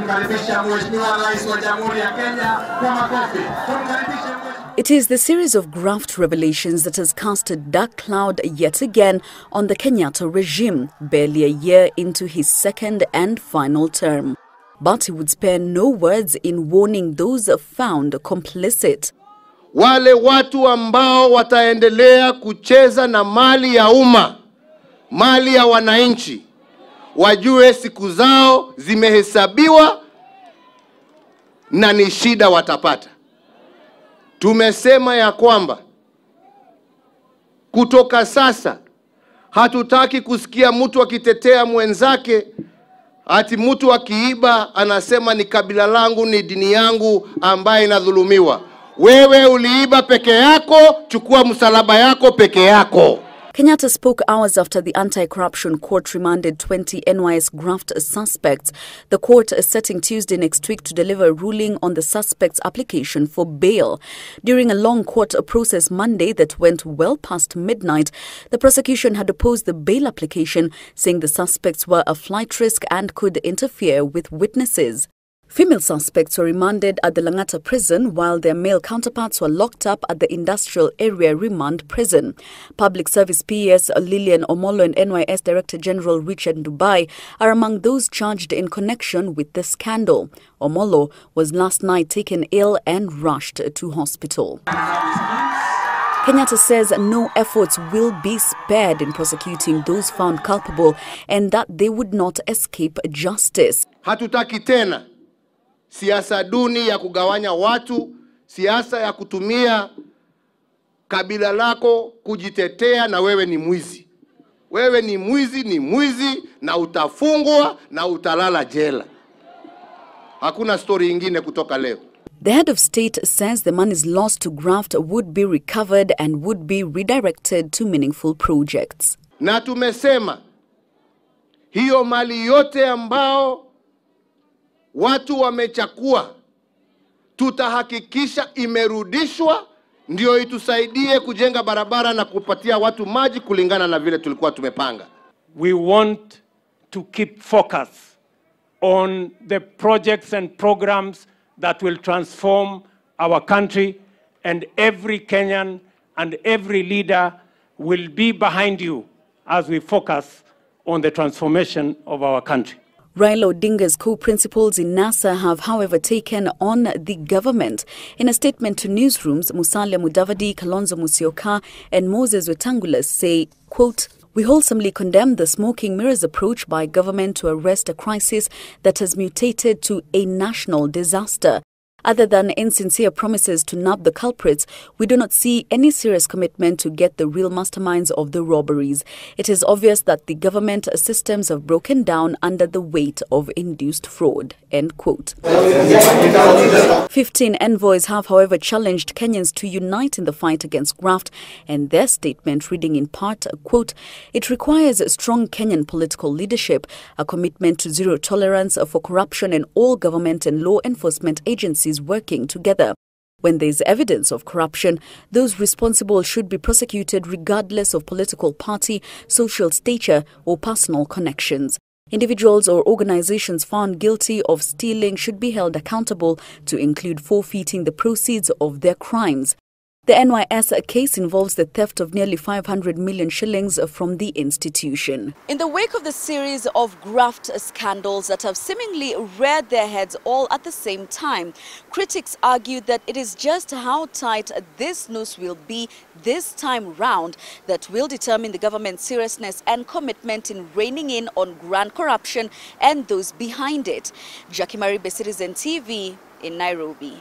Tumkaribisha Mheshimiwa Rais wa Jamhuri ya Kenya kwa makofi. Tumkaribishe. It is the series of graft revelations that has cast a dark cloud yet again on the Kenyatta regime, barely a year into his second and final term. But he would spare no words in warning those found complicit. Wale watu ambao wataendelea kucheza na mali ya umma, mali ya wananchi, wajue siku zao zimehesabiwa na ni shida watapata. Tumesema ya kwamba kutoka sasa hatutaki kusikia mtu akitetea mwenzake, ati mtu akiiba anasema ni kabila langu, ni dini yangu ambaye inadhulumiwa. Wewe uliiba peke yako, chukua msalaba yako peke yako. Kenyatta spoke hours after the anti-corruption court remanded 20 NYS graft suspects. The court is setting Tuesday next week to deliver a ruling on the suspects' application for bail. During a long court process Monday that went well past midnight, the prosecution had opposed the bail application, saying the suspects were a flight risk and could interfere with witnesses. Female suspects were remanded at the Kenyatta prison while their male counterparts were locked up at the industrial area remand prison. Public Service PS Lilian Omollo and NYS Director General Richard Dubai are among those charged in connection with the scandal. Omollo was last night taken ill and rushed to hospital. Kenyatta says no efforts will be spared in prosecuting those found culpable and that they would not escape justice. Hatutaki tena siasa duni ya kugawanya watu, siasa ya kutumia kabila lako kujitetea na wewe ni mwizi. Wewe ni mwizi na utafungwa na utalala jela. Hakuna story ingine kutoka leo. The head of state says the monies lost to graft would be recovered and would be redirected to meaningful projects. Na tumesema hiyo mali yote ambao watu wamechakua, tutahakikisha imerudishwa, ndio itusaidie kujenga barabara na kupatia watu maji kulingana na vile tulikuwa tumepanga. We want to keep focus on the projects and programs that will transform our country, and every Kenyan and every leader will be behind you as we focus on the transformation of our country. Raila Odinga's co-principals in NASA have, however, taken on the government. In a statement to newsrooms, Musalia Mudavadi, Kalonzo Musyoka and Moses Wetangula say, quote, "We wholesomely condemn the smoking mirrors approach by government to arrest a crisis that has mutated to a national disaster. Other than insincere promises to nab the culprits, we do not see any serious commitment to get the real masterminds of the robberies. It is obvious that the government systems have broken down under the weight of induced fraud." End quote. 15 envoys have, however, challenged Kenyans to unite in the fight against graft, and their statement reading in part, quote, "It requires a strong Kenyan political leadership, a commitment to zero tolerance for corruption and all government and law enforcement agencies working together. When there is evidence of corruption, those responsible should be prosecuted regardless of political party, social stature or personal connections. Individuals or organizations found guilty of stealing should be held accountable, to include forfeiting the proceeds of their crimes. The NYS case involves the theft of nearly 500 million shillings from the institution. In the wake of the series of graft scandals that have seemingly reared their heads all at the same time, critics argue that it is just how tight this noose will be this time round that will determine the government's seriousness and commitment in reining in on grand corruption and those behind it. Jackie Maribe, Citizen TV in Nairobi.